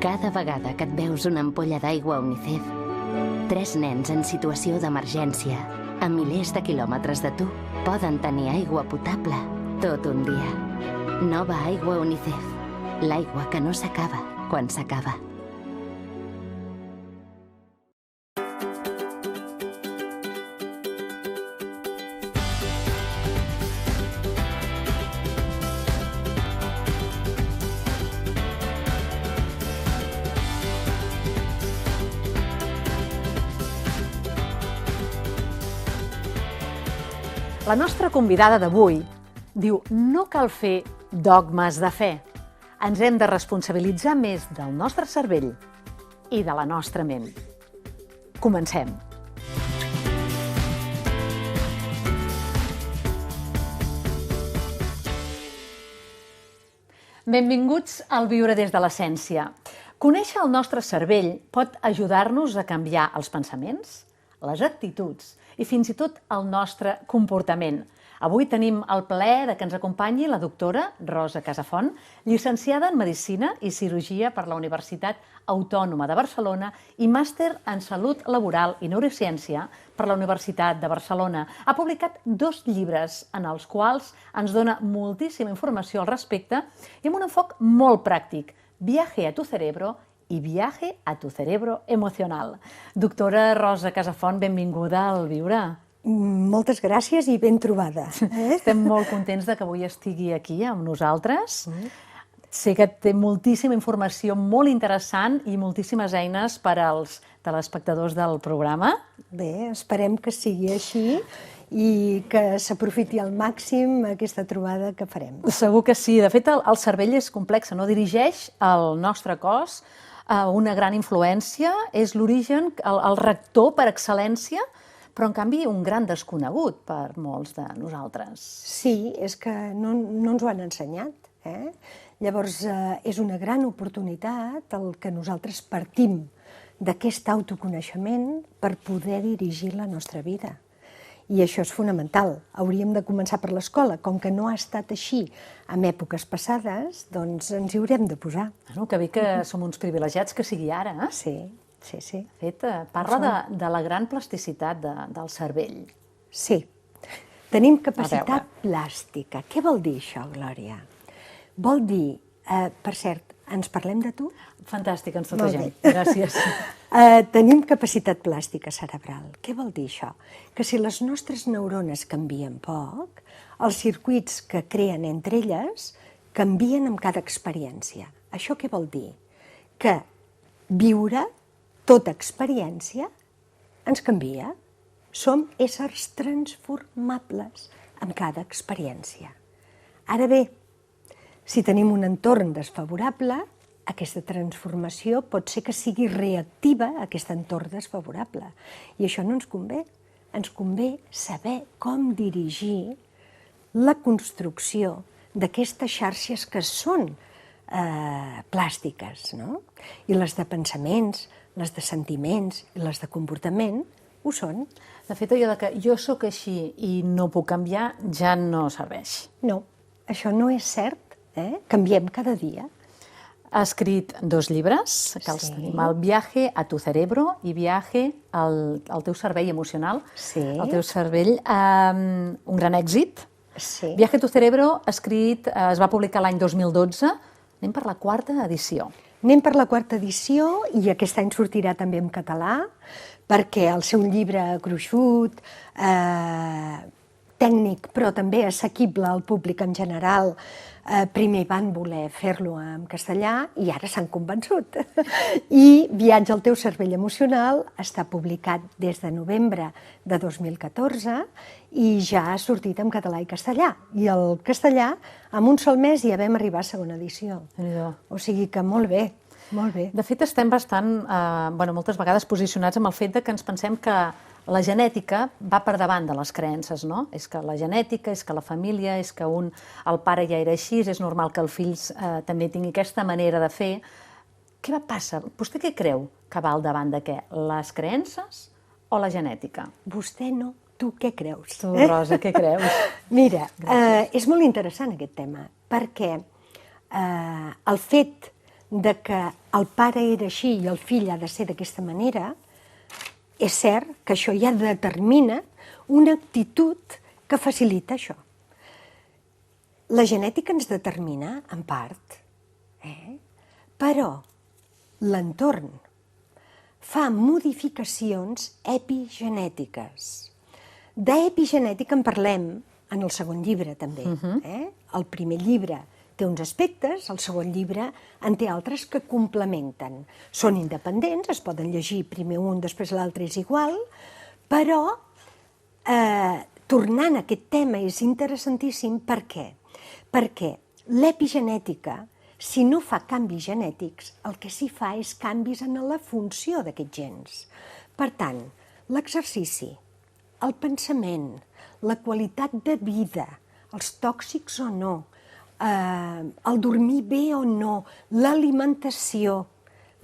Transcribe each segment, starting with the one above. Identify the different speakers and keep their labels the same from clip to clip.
Speaker 1: Cada vegada que et veus una ampolla d'aigua UNICEF, 3 nens en situació d'emergència, a milers de quilòmetres de tu, poden tenir aigua potable tot un dia. Nova aigua UNICEF. L'aigua que no s'acaba quan s'acaba.
Speaker 2: La nostra convidada d'avui diu: no cal fer dogmes de fe. Ens hem de responsabilitzar més del nostre cervell i de la nostra ment. Comencem. Benvinguts al Viure des de l'Essència. Conèixer el nostre cervell pot ajudar-nos a canviar els pensaments, les actituds i fins i tot el nostre comportament. Avui tenim el plaer que ens acompanyi la doctora Rosa Casafont, llicenciada en Medicina i Cirurgia per la Universitat Autònoma de Barcelona i màster en Salut Laboral i Neurociència per la Universitat de Barcelona. Ha publicat 2 llibres en els quals ens dona moltíssima informació al respecte i amb un enfoc molt pràctic: Viaje a tu cerebro i Viaje a tu cerebro emocional. Doctora Rosa Casafont, benvinguda al Viure.
Speaker 3: Moltes gràcies i ben trobada.
Speaker 2: Estem molt contents que avui estigui aquí amb nosaltres. Sé que té moltíssima informació molt interessant i moltíssimes eines per als telespectadors del programa.
Speaker 3: Bé, esperem que sigui així i que s'aprofiti al màxim aquesta trobada que farem.
Speaker 2: Segur que sí. De fet, el cervell és complex, no? Dirigeix el nostre cos a una gran influència, és l'origen, el rector per excel·lència, però en canvi un gran desconegut per molts de nosaltres.
Speaker 3: Sí, és que no ens ho han ensenyat. Llavors, és una gran oportunitat el que nosaltres partim d'aquest autoconeixement per poder dirigir la nostra vida. I això és fonamental. Hauríem de començar per l'escola. Com que no ha estat així en èpoques passades, doncs ens hi haurem de posar.
Speaker 2: Que bé que som uns privilegiats que sigui ara.
Speaker 3: Sí, sí, sí.
Speaker 2: De fet, parla de la gran plasticitat del cervell.
Speaker 3: Sí. Tenim capacitat plàstica. Què vol dir això, Glòria? Vol dir, per cert, ens parlem de tu?
Speaker 2: Fantàstic, ens totegem. Gràcies.
Speaker 3: Tenim capacitat plàstica cerebral. Què vol dir això? Que si les nostres neurones canvien poc, els circuits que creen entre elles canvien amb cada experiència. Això què vol dir? Que viure tota experiència ens canvia. Som éssers transformables amb cada experiència. Ara bé, si tenim un entorn desfavorable, aquesta transformació pot ser que sigui reactiva a aquest entorn desfavorable. I això no ens convé. Ens convé saber com dirigir la construcció d'aquestes xarxes que són plàstiques, no? I les de pensaments, les de sentiments i les de comportament ho són.
Speaker 2: De fet, allò que jo sóc així i no puc canviar ja no serveix.
Speaker 3: No, això no és cert. Canviem cada dia.
Speaker 2: Ha escrit 2 llibres, que els tenim, el Viaje a tu cerebro i Viaje al teu cervell emocional, el teu cervell, un gran èxit. Viaje a tu cerebro es va publicar l'any 2012, anem per la 4a edició.
Speaker 3: Anem per la 4a edició i aquest any sortirà també en català, perquè el seu llibre gruixut, tècnic, però també assequible al públic en general. Primer van voler fer-lo en castellà i ara s'han convençut. I Viatge al teu cervell emocional està publicat des de novembre de 2014 i ja ha sortit en català i castellà. I el castellà, en un sol mes ja vam arribar a segona edició. O sigui que molt bé, molt bé.
Speaker 2: De fet, estem bastant, moltes vegades posicionats amb el fet que ens pensem que la genètica va per davant de les creences, no? És que la genètica, és que la família, és que el pare ja era així, és normal que els fills també tingui aquesta manera de fer. Què va passar? Vostè què creu que va al davant de què? Les creences o la genètica?
Speaker 3: Vostè no. Tu què creus?
Speaker 2: Tu, Rosa, què creus?
Speaker 3: Mira, és molt interessant aquest tema, perquè el fet de que el pare era així i el fill ha de ser d'aquesta manera, és cert que això ja determina una actitud que facilita això. La genètica ens determina, en part, però l'entorn fa modificacions epigenètiques. D'epigenètica en parlem en el segon llibre, també. El primer llibre té uns aspectes, el segon llibre en té altres que complementen. Són independents, es poden llegir primer un, després l'altre és igual, però tornant a aquest tema és interessantíssim. Per què? Perquè l'epigenètica, si no fa canvis genètics, el que sí fa és canvis en la funció d'aquests gens. Per tant, l'exercici, el pensament, la qualitat de vida, els tòxics o no, el dormir bé o no, l'alimentació,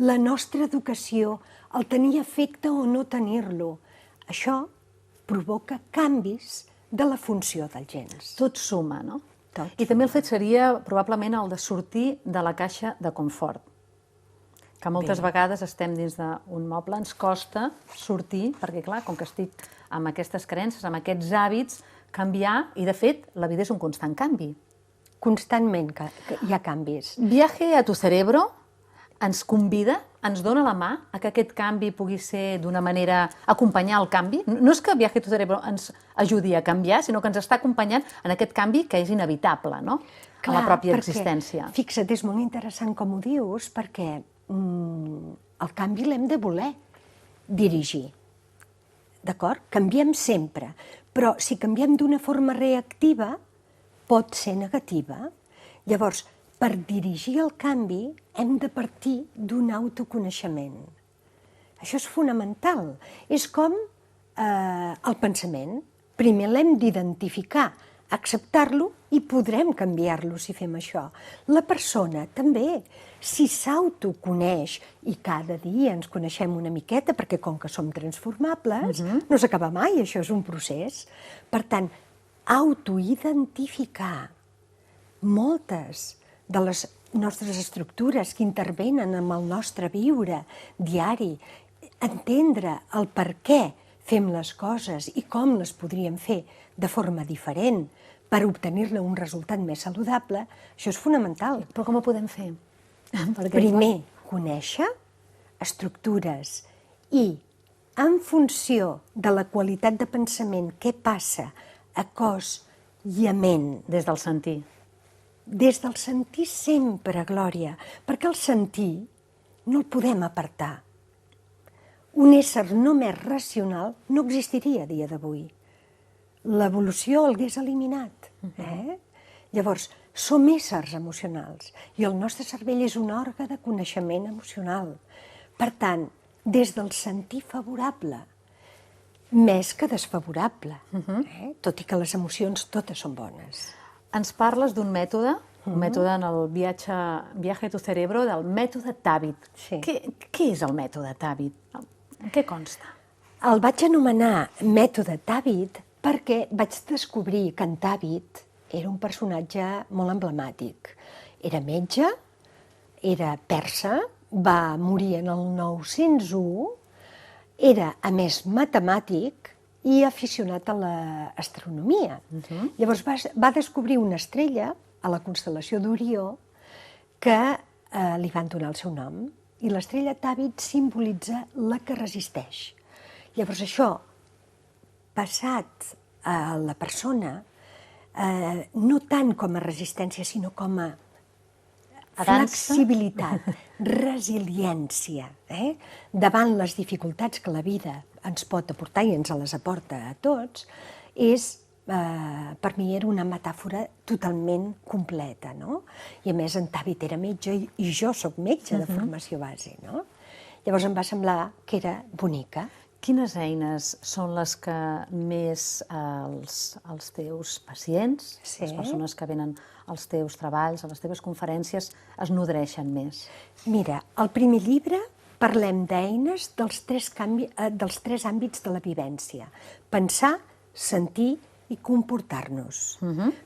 Speaker 3: la nostra educació, el tenir afecte o no tenir-lo, això provoca canvis de la funció dels gens.
Speaker 2: Tot suma, no?
Speaker 3: Tot.
Speaker 2: I també el fet seria probablement el de sortir de la caixa de confort. Que moltes vegades estem dins d'un moble, ens costa sortir, perquè clar, com que estic amb aquestes creences, amb aquests hàbits, canviar, i de fet la vida és un constant canvi.
Speaker 3: Constantment que hi ha canvis.
Speaker 2: Viaje a tu cerebro ens convida, ens dona la mà a que aquest canvi pugui ser d'una manera, acompanyar el canvi. No és que Viaje a tu cerebro ens ajudi a canviar, sinó que ens està acompanyant en aquest canvi que és inevitable, no? A la pròpia existència.
Speaker 3: Fixa't, és molt interessant com ho dius, perquè el canvi l'hem de voler dirigir. D'acord? Canviem sempre, però si canviem d'una forma reactiva, pot ser negativa. Llavors, per dirigir el canvi hem de partir d'un autoconeixement. Això és fonamental. És com el pensament. Primer l'hem d'identificar, acceptar-lo i podrem canviar-lo si fem això. La persona també, si s'autoconeix, i cada dia ens coneixem una miqueta, perquè com que som transformables, no s'acaba mai, això és un procés. Per tant, autoidentificar moltes de les nostres estructures que intervenen en el nostre viure diari, entendre el per què fem les coses i com les podríem fer de forma diferent per obtenir-ne un resultat més saludable, això és fonamental.
Speaker 2: Però com ho podem fer?
Speaker 3: Primer, conèixer estructures i, en funció de la qualitat de pensament, què passa a cos i a ment.
Speaker 2: Des del sentir.
Speaker 3: Des del sentir sempre, Glòria, perquè el sentir no el podem apartar. Un ésser només racional no existiria a dia d'avui. L'evolució el hagués eliminat. Llavors, som éssers emocionals i el nostre cervell és un òrgan de coneixement emocional. Per tant, des del sentir favorable, més que desfavorable, tot i que les emocions totes són bones.
Speaker 2: Ens parles d'un mètode, un mètode en el Viaje a tu cerebro, del mètode Tàbit.
Speaker 3: Sí.
Speaker 2: Què és el mètode Tàbit? En què consta?
Speaker 3: El vaig anomenar mètode Tàbit perquè vaig descobrir que en Tàbit era un personatge molt emblemàtic. Era metge, era persa, va morir en el 901, era, a més, matemàtic i aficionat a l'astronomia. Llavors va descobrir una estrella a la constel·lació d'Orió que li van donar el seu nom, i l'estrella Tàbit simbolitza la que resisteix. Llavors això, passat a la persona, no tant com a resistència, sinó com a flexibilitat, resiliència, davant les dificultats que la vida ens pot aportar i ens les aporta a tots, per mi era una metàfora totalment completa, no? I a més en Tàbit era metge i jo soc metge de formació base, no? Llavors em va semblar que era bonica.
Speaker 2: Quines eines són les que més els teus pacients, les persones que venen als teus treballs, a les teves conferències, es nodreixen més?
Speaker 3: Mira, al primer llibre parlem d'eines dels tres àmbits de la vivència. Pensar, sentir i comportar-nos.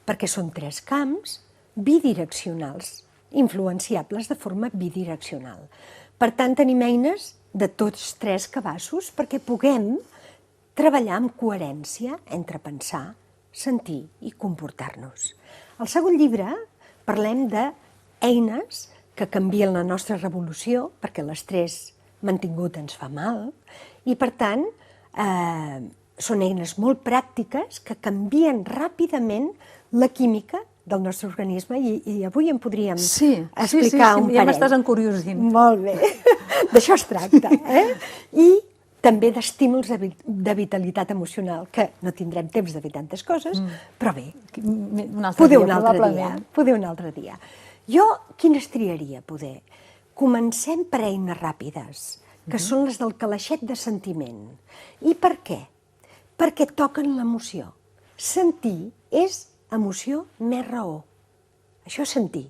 Speaker 3: Perquè són tres camps bidireccionals. influenciables de forma bidireccional. Per tant, tenim eines de tots tres cabassos perquè puguem treballar amb coherència entre pensar, sentir i comportar-nos. Al segon llibre parlem d'eines que canvien la nostra revolució, perquè l'estrès mantingut ens fa mal, i per tant són eines molt pràctiques que canvien ràpidament la química del nostre organisme i avui en podríem explicar un parell.
Speaker 2: Ja m'estàs encuriosint.
Speaker 3: Molt bé, d'això es tracta. I també d'estímuls de vitalitat emocional, que no tindrem temps de dir tantes coses, però bé, poder un altre dia. Jo quines triaria, poder? Comencem per eines ràpides, que són les del calaixet de sentiment. I per què? Perquè toquen l'emoció. Sentir és emoció més raó. Això és sentir.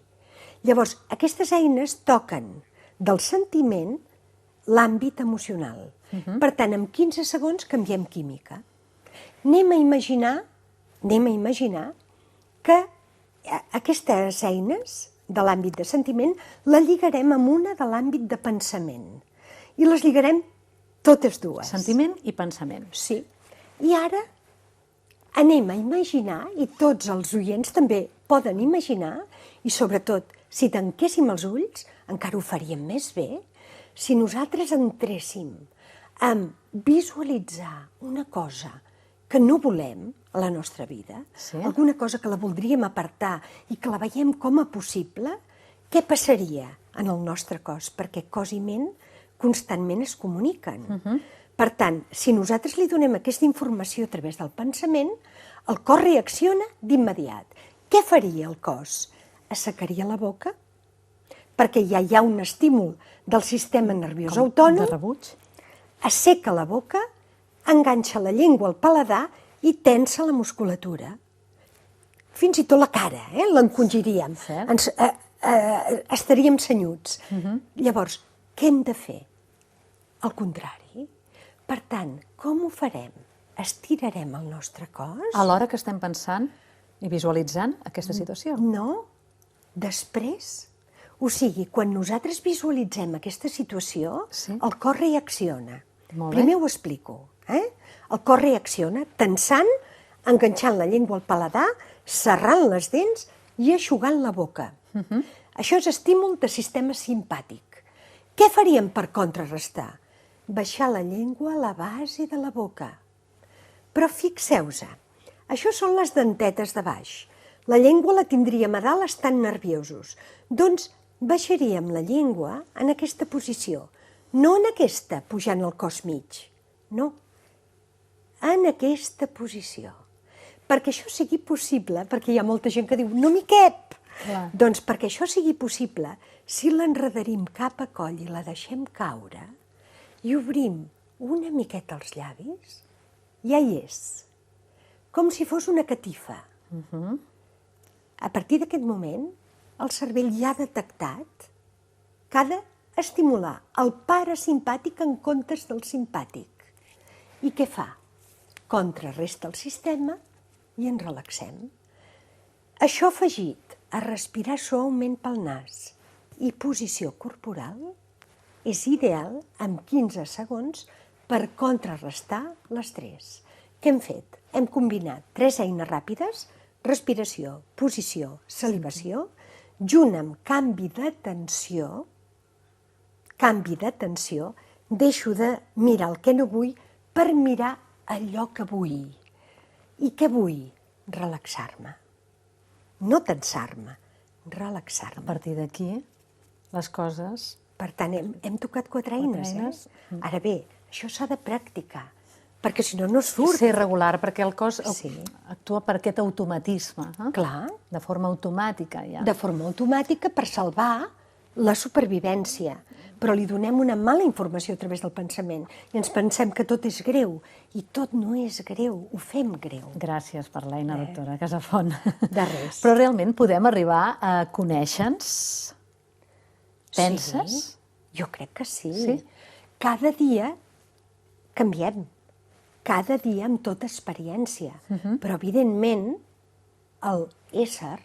Speaker 3: Llavors, aquestes eines toquen del sentiment l'àmbit emocional. Per tant, en 15 segons canviem química. Anem a imaginar que aquestes eines de l'àmbit de sentiment la lligarem amb una de l'àmbit de pensament. I les lligarem totes dues.
Speaker 2: Sentiment i pensament.
Speaker 3: Sí. I ara anem a imaginar, i tots els oients també poden imaginar, i sobretot, si tanquéssim els ulls, encara ho faríem més bé, si nosaltres entréssim a visualitzar una cosa que no volem a la nostra vida, alguna cosa que la voldríem apartar i que la veiem com a possible, què passaria en el nostre cos? Perquè cos i ment constantment es comuniquen. Per tant, si nosaltres li donem aquesta informació a través del pensament, el cos reacciona d'immediat. Què faria el cos? Assecaria la boca, perquè ja hi ha un estímul del sistema nerviós autònom,
Speaker 2: de rebuig.
Speaker 3: Asseca la boca, enganxa la llengua al paladar i tensa la musculatura. Fins i tot la cara, l'encongiríem. Estaríem senyuts. Llavors, què hem de fer? Al contrari. Per tant, com ho farem? Estirarem el nostre cos?
Speaker 2: Alhora que estem pensant i visualitzant aquesta situació.
Speaker 3: No, després. O sigui, quan nosaltres visualitzem aquesta situació, el cos reacciona. Primer ho explico. El cos reacciona tensant, enganxant la llengua al paladar, serrant les dents i eixugant la boca. Això és estímul de sistema simpàtic. Què faríem per contrarrestar? Baixar la llengua a la base de la boca. Però fixeu-vos, això són les dentetes de baix. La llengua la tindríem a dalt estant nerviosos. Doncs baixaríem la llengua en aquesta posició. No en aquesta, pujant el cos mig. No, en aquesta posició. Perquè això sigui possible, perquè hi ha molta gent que diu no m'hi cap. Doncs perquè això sigui possible, si l'enredarim cap a coll i la deixem caure i obrim una miqueta els llavis, ja hi és. Com si fos una catifa. A partir d'aquest moment, el cervell ja ha detectat que ha d'estimular el parasimpàtic en comptes del simpàtic. I què fa? Contrarresta el sistema i ens relaxem. Això afegit a respirar suaument pel nas i posició corporal és ideal en 15 segons per contrarrestar l'estrès. Què hem fet? Hem combinat 3 eines ràpides: respiració, posició, salivació, junt amb canvi d'atenció, deixo de mirar el que no vull per mirar allò que vull. I què vull? Relaxar-me. No tensar-me, relaxar-me.
Speaker 2: A partir d'aquí, les coses...
Speaker 3: Per tant, hem tocat 4 eines. Ara bé, això s'ha de practicar, perquè si no, no surt.
Speaker 2: Ser regular, perquè el cos actua per aquest automatisme.
Speaker 3: Clar.
Speaker 2: De forma automàtica, ja.
Speaker 3: De forma automàtica per salvar la supervivència. Però li donem una mala informació a través del pensament i ens pensem que tot és greu. I tot no és greu, ho fem greu.
Speaker 2: Gràcies per l'eina, doctora Casafont.
Speaker 3: De res.
Speaker 2: Però realment podem arribar a conèixer-nos? Penses?
Speaker 3: Sí, jo crec que sí. Cada dia canviem. Cada dia amb tota experiència. Però, evidentment, l'ésser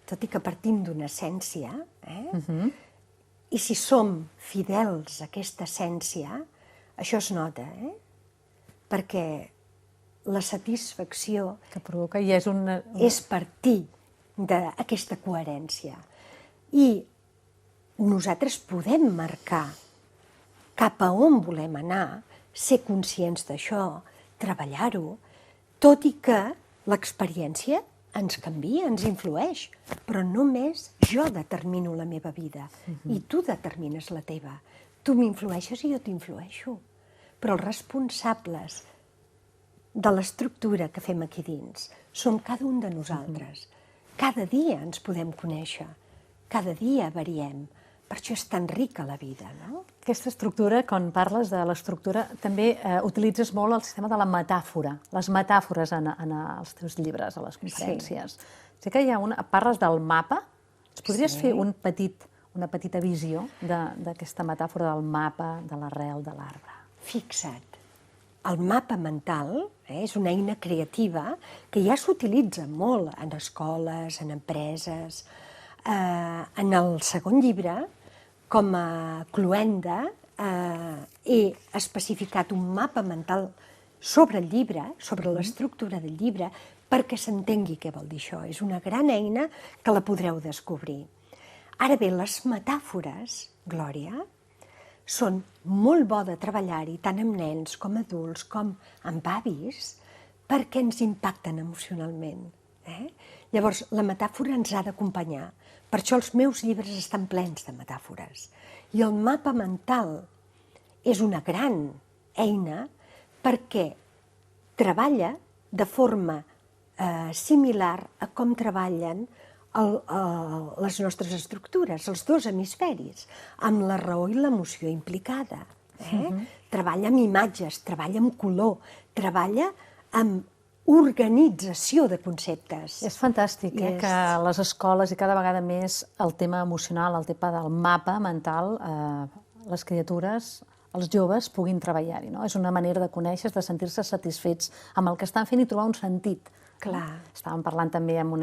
Speaker 3: tot i que partim d'una essència, i si som fidels a aquesta essència, això es nota, perquè la satisfacció
Speaker 2: Que provoca i és una...
Speaker 3: és partir d'aquesta coherència. I nosaltres podem marcar cap a on volem anar, ser conscients d'això, treballar-ho, tot i que l'experiència ens canvia, ens influeix, però només jo determino la meva vida i tu determines la teva. Tu m'influeixes i jo t'influeixo. Però els responsables de l'estructura que fem aquí dins som cada un de nosaltres. Cada dia ens podem conèixer, cada dia variem. Per això és tan rica la vida, no?
Speaker 2: Aquesta estructura, quan parles de l'estructura, també utilitzes molt el sistema de la metàfora, les metàfores en els teus llibres, a les conferències. Sé que hi ha parles del mapa. Ens podries fer una petita visió d'aquesta metàfora del mapa, de l'arrel, de l'arbre?
Speaker 3: Fixa't, el mapa mental és una eina creativa que ja s'utilitza molt en escoles, en empreses. En el segon llibre, com a cloenda, he especificat un mapa mental sobre el llibre, sobre l'estructura del llibre, perquè s'entengui què vol dir això. És una gran eina que la podreu descobrir. Ara bé, les metàfores, Glòria, són molt bo de treballar-hi tant amb nens com adults com amb avis perquè ens impacten emocionalment. Llavors, la metàfora ens ha d'acompanyar. Per això els meus llibres estan plens de metàfores. I el mapa mental és una gran eina perquè treballa de forma similar a com treballen les nostres estructures, els dos hemisferis, amb la raó i l'emoció implicada. Treballa amb imatges, treballa amb color, treballa amb organització de conceptes.
Speaker 2: És fantàstic que a les escoles i cada vegada més el tema emocional, el tema del mapa mental, les criatures, els joves puguin treballar-hi. És una manera de conèixer, de sentir-se satisfets amb el que estan fent i trobar un sentit.
Speaker 3: Clar.
Speaker 2: Estàvem parlant també amb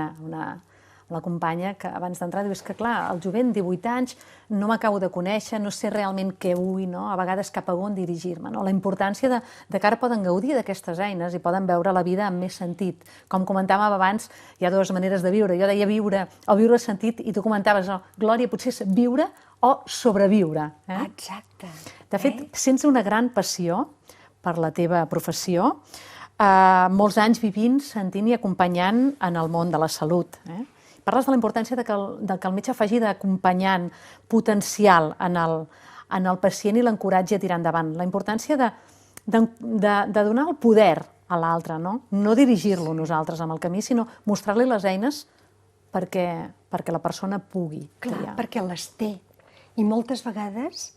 Speaker 2: la companya que abans d'entrar diu, és que clar, el jovent, 18 anys, no m'acabo de conèixer, no sé realment què vull, a vegades cap a on dirigir-me. La importància de que ara poden gaudir d'aquestes eines i poden veure la vida amb més sentit. Com comentàvem abans, hi ha dues maneres de viure. Jo deia viure o viure sentit i tu comentaves, Glòria, potser és viure o sobreviure.
Speaker 3: Exacte.
Speaker 2: De fet, sents una gran passió per la teva professió, molts anys vivint, sentint i acompanyant en el món de la salut. Parles de la importància de que el metge faci d'acompanyant potencial en el pacient i l'encoratgi a tirar endavant. La importància de donar el poder a l'altre, no dirigir-lo nosaltres amb el camí, sinó mostrar-li les eines perquè la persona pugui triar.
Speaker 3: Clar, perquè les té. I moltes vegades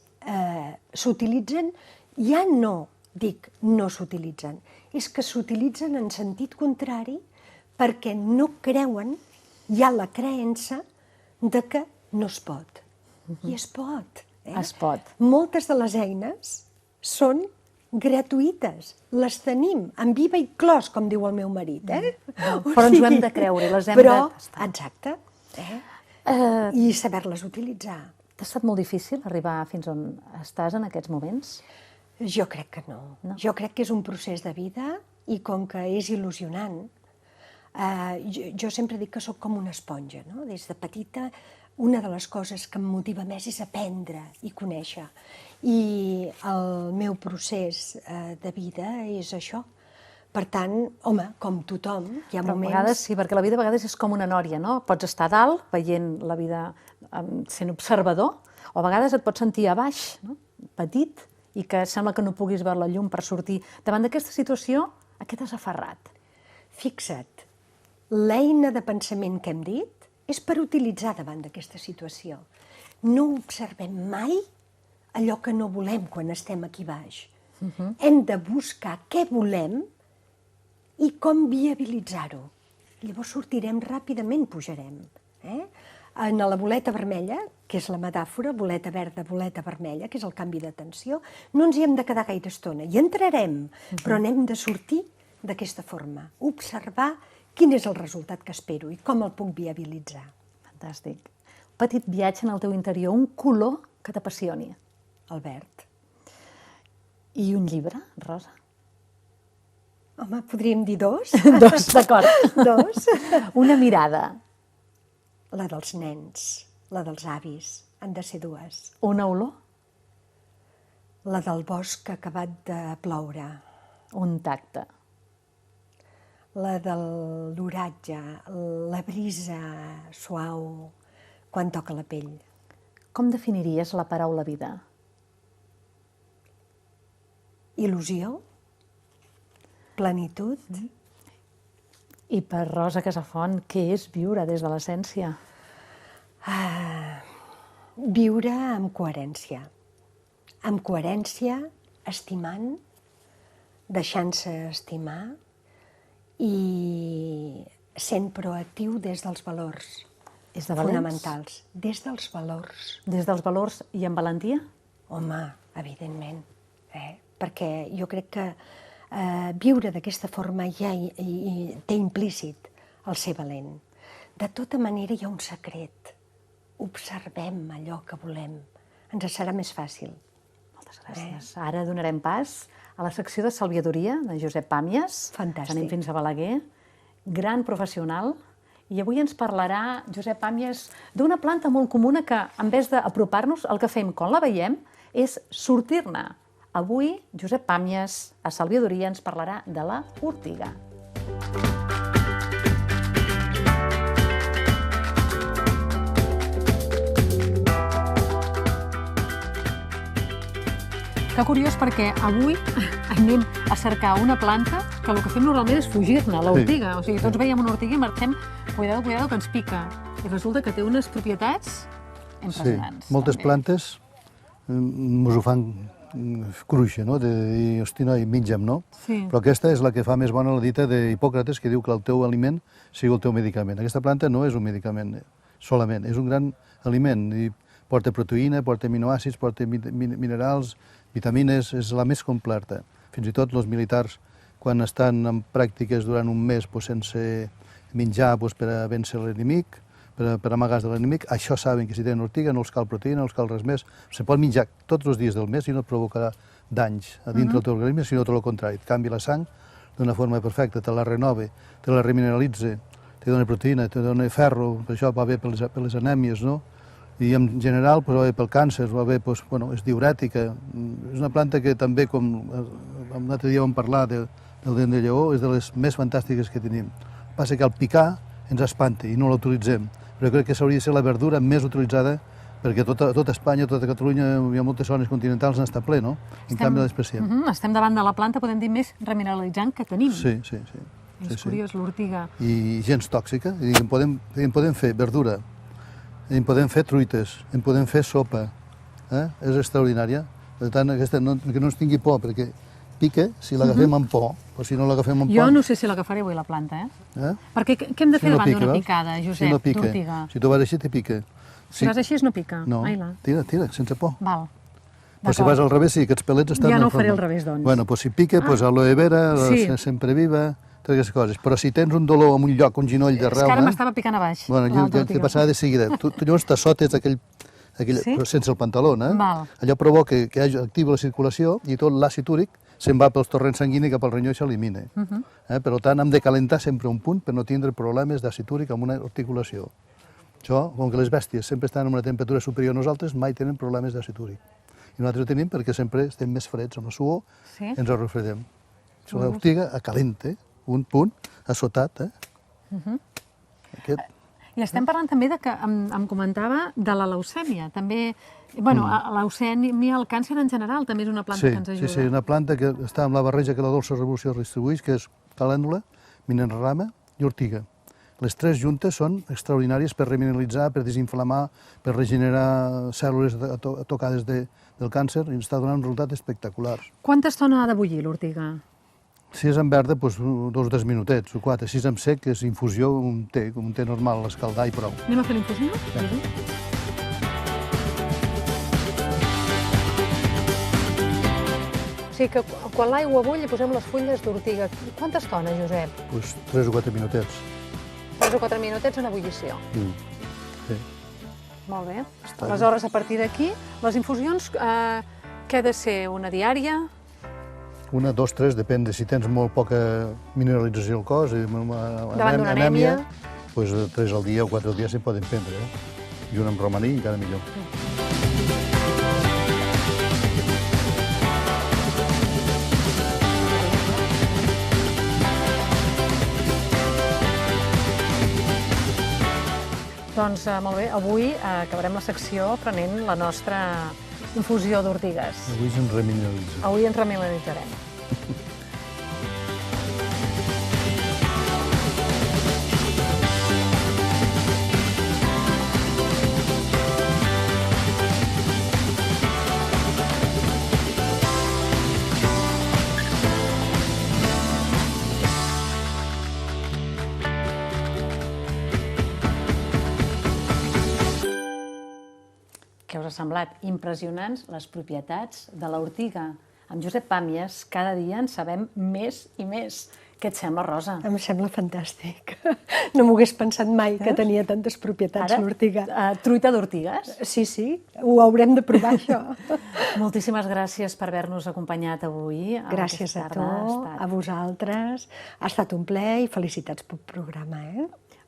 Speaker 3: s'utilitzen, ja no dic no s'utilitzen, és que s'utilitzen en sentit contrari perquè no creuen, hi ha la creença de que no es pot. I es pot.
Speaker 2: Es pot.
Speaker 3: Moltes de les eines són gratuïtes. Les tenim en viva i clos, com diu el meu marit.
Speaker 2: Però ens ho hem de creure, les hem de tastar.
Speaker 3: Exacte. I saber-les utilitzar.
Speaker 2: T'ha estat molt difícil arribar fins on estàs en aquests moments?
Speaker 3: Jo crec que no. Jo crec que és un procés de vida i com que és il·lusionant, jo sempre dic que sóc com una esponja. Des de petita, una de les coses que em motiva més és aprendre i conèixer. I el meu procés de vida és això. Per tant, home, com tothom, hi ha moments...
Speaker 2: A vegades sí, perquè la vida a vegades és com una nòria, no? Pots estar a dalt, veient la vida sent observador, o a vegades et pots sentir a baix, petit, i que sembla que no puguis veure la llum per sortir. Davant d'aquesta situació, a què t'has aferrat?
Speaker 3: Fixa't, l'eina de pensament que hem dit és per utilitzar davant d'aquesta situació. No observem mai allò que no volem quan estem aquí baix. Hem de buscar què volem i com viabilitzar-ho. Llavors sortirem ràpidament, pujarem. En la boleta vermella, que és la metàfora, boleta verda, boleta vermella, que és el canvi de tensió, no ens hi hem de quedar gaire estona. Hi entrarem, però n'hem de sortir d'aquesta forma. Observar quin és el resultat que espero i com el puc viabilitzar.
Speaker 2: Fantàstic. Un petit viatge en el teu interior, un color que t'apassioni.
Speaker 3: El verd.
Speaker 2: I un llibre, Rosa?
Speaker 3: Home, podríem dir dos?
Speaker 2: Dos, d'acord.
Speaker 3: Dos.
Speaker 2: Una mirada.
Speaker 3: La dels nens, la dels avis. Han de ser dues.
Speaker 2: Una olor?
Speaker 3: La del bosc acabat de ploure.
Speaker 2: Un tacte.
Speaker 3: La de l'oratge, la brisa suau quan toca la pell.
Speaker 2: Com definiries la paraula vida?
Speaker 3: Il·lusió, plenitud.
Speaker 2: I per Rosa Casafont, què és viure des de l'essència?
Speaker 3: Viure amb coherència. Amb coherència, estimant, deixant-se estimar i sent proactiu des dels valors
Speaker 2: És de valents?
Speaker 3: fonamentals. Des dels valors.
Speaker 2: Des dels valors i amb valentia?
Speaker 3: Home, evidentment. Perquè jo crec que viure d'aquesta forma ja té implícit el ser valent. De tota manera hi ha un secret. Observem allò que volem. Ens serà més fàcil.
Speaker 2: Moltes gràcies. Ara donarem pas a la secció de salviadoria de Josep Pàmies.
Speaker 3: Fantàstic.
Speaker 2: Anem fins a Balaguer. Gran professional. I avui ens parlarà, Josep Pàmies, d'una planta molt comuna que, en vez d'apropar-nos, el que fem quan la veiem és sortir-ne. Avui, Josep Pàmies, a Salviadoria, ens parlarà de la ortiga. Que curiós, perquè avui anem a cercar una planta que el que fem normalment és fugir-ne, l'ortiga. O sigui, tots veiem una ortiga i marxem, cuidado, cuidado, que ens pica. I resulta que té unes propietats impressionants.
Speaker 4: Sí, moltes plantes ens ho fan cruixa, no? I, hosti, noi, mengem, no?
Speaker 2: Sí.
Speaker 4: Però aquesta és la que fa més bona la dita d'Hipòcrates, que diu que el teu aliment sigui el teu medicament. Aquesta planta no és un medicament solament, és un gran aliment. I porta proteïna, porta aminoàcids, porta minerals, vitamines, és la més completa. Fins i tot els militars, quan estan en pràctiques durant un mes sense menjar per a vèncer l'enemic, per amagar de l'enemic, això saben que si tenen ortiga no els cal proteïna, no els cal res més. Se pot menjar tots els dies del mes i no et provocarà danys a dintre del teu organisme, sinó tot el contrari. Et canvia la sang d'una forma perfecta, te la renova, te la remineralitza, te dona proteïna, te dona ferro, per això va bé per les anèmies, no? I en general va bé pel càncer, va bé, és diurètica. És una planta que també, com l'altre dia vam parlar del dent de lleó, és de les més fantàstiques que tenim. El que passa que al picar ens espanta i no l'utilitzem, però crec que s'hauria de ser la verdura més utilitzada perquè tota Espanya, tota Catalunya i a moltes zones continentals n'està ple, no? En canvi l'espreciem.
Speaker 2: Estem davant de la planta, podem dir, més remineralitzant que tenim.
Speaker 4: Sí.
Speaker 2: És curiós, l'ortiga.
Speaker 4: I gens tòxica, i en podem fer verdura, en podem fer truites, en podem fer sopa. És extraordinària. Per tant, aquesta que no ens tingui por, perquè pica si l'agafem amb por, o si no l'agafem amb por...
Speaker 2: Jo no sé si l'agafaré avui, la planta, Perquè què hem de fer davant d'una picada, Josep, d'ortiga?
Speaker 4: Si tu vas així, te pica.
Speaker 2: Si vas així, no pica?
Speaker 4: No, tira, sense por.
Speaker 2: Val.
Speaker 4: Però si vas al revés, sí, aquests pelets estan...
Speaker 2: Ja no ho faré al revés, doncs.
Speaker 4: Bueno, si pica, aloe vera, sempre viva... aquestes coses. Però si tens un dolor en un lloc, un ginoll d'arrel...
Speaker 2: És que ara m'estava picant a baix.
Speaker 4: Bueno, ja te passarà de seguida. Tu llavors t'assotes però sense el pantaló, Allò provoca que activa la circulació i tot l'àcid úric se'n va pels torrents sanguinis cap al ronyó i s'elimina. Per tant, hem de calentar sempre un punt per no tindre problemes d'àcid úric amb una articulació. Això, com que les bèsties sempre estan en una temperatura superior a nosaltres, mai tenen problemes d'àcid úric. I nosaltres tenim perquè sempre estem més freds amb la suor, ens refredem. Això l'ortiga acalenta, un punt, assotat.
Speaker 2: I estem parlant també que em comentava de la leucèmia. També, la leucèmia, el càncer en general, també és una planta que ens ajuda.
Speaker 4: Sí, una planta que està amb la barreja que la dolça revolució distribueix, que és calèndula, minerrama i ortiga. Les tres juntes són extraordinàries per remineralitzar, per desinflamar, per regenerar cèl·lules tocades del càncer, i està donant resultats espectaculars.
Speaker 2: Quanta estona ha de bullir l'ortiga?
Speaker 4: Si és en verda, 2 o 3 minutets o 4. Si és en sec, és infusió, un té normal, l'escaldar i prou.
Speaker 2: Anem a fer la infusió? O sigui que quan l'aigua bull hi posem les fulles d'ortiga. Quanta estona, Josep?
Speaker 4: 3 o 4 minutets.
Speaker 2: 3 o 4 minutets en ebullició.
Speaker 4: Sí.
Speaker 2: Molt bé. Aleshores, a partir d'aquí, les infusions, què ha de ser? Una diària?
Speaker 4: Una, dos, tres, depèn de si tens molt poca mineralització al cos,
Speaker 2: Davant d'una anèmia.
Speaker 4: Doncs 3 al dia o 4 al dia se'n poden prendre, I un amb romaní encara millor.
Speaker 2: Doncs molt bé, avui acabarem la secció prenent la nostra infusió d'ortigues.
Speaker 4: Avui se'n remineralitza.
Speaker 2: Avui ens remineralitzarem. Què us ha semblat? Impressionants les propietats de l'ortiga. Amb Josep Pàmies cada dia en sabem més i més. Què et sembla, Rosa?
Speaker 3: Em sembla fantàstic. No m'ho hagués pensat mai que tenia tantes propietats l'ortiga.
Speaker 2: Truita d'ortigues?
Speaker 3: Sí, ho haurem de provar, això.
Speaker 2: Moltíssimes gràcies per haver-nos acompanyat avui.
Speaker 3: Gràcies a tu, a vosaltres. Ha estat un plaer i felicitats pel programa.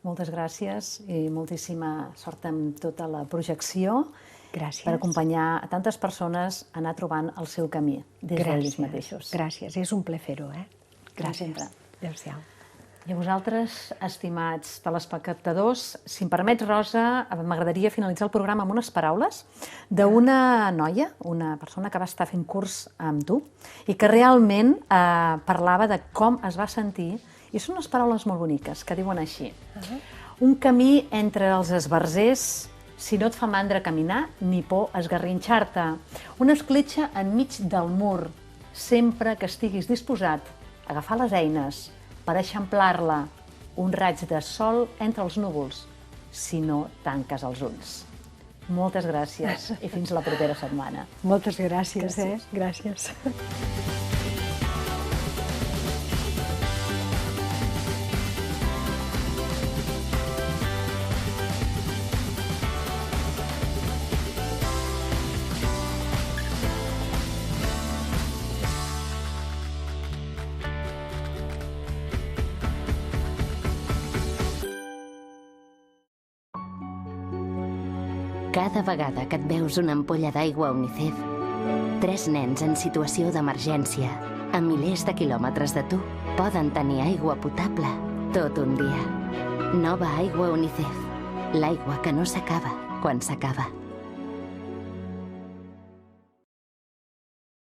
Speaker 2: Moltes gràcies i moltíssima sort amb tota la projecció.
Speaker 3: Gràcies.
Speaker 2: Per acompanyar a tantes persones a anar trobant el seu camí des d'ells mateixos.
Speaker 3: Gràcies, és un plaer fer-ho, Gràcies.
Speaker 2: Adéu-siau. I a vosaltres, estimats telespectadors, si em permets, Rosa, m'agradaria finalitzar el programa amb unes paraules d'una noia, una persona que va estar fent curs amb tu i que realment parlava de com es va sentir, i són unes paraules molt boniques que diuen així: un camí entre els esbarzers, si no et fa mandra caminar, ni por esgarrinxar-te. Una escletxa enmig del mur, sempre que estiguis disposat a agafar les eines per eixamplar-la. Un raig de sol entre els núvols, si no tanques els ulls. Moltes gràcies i fins la propera setmana.
Speaker 3: Moltes gràcies, Gràcies.
Speaker 1: Cada vegada que et veus una ampolla d'aigua Unicef, 3 nens en situació d'emergència, a milers de quilòmetres de tu, poden tenir aigua potable tot un dia. Nova aigua Unicef. L'aigua que no s'acaba quan s'acaba.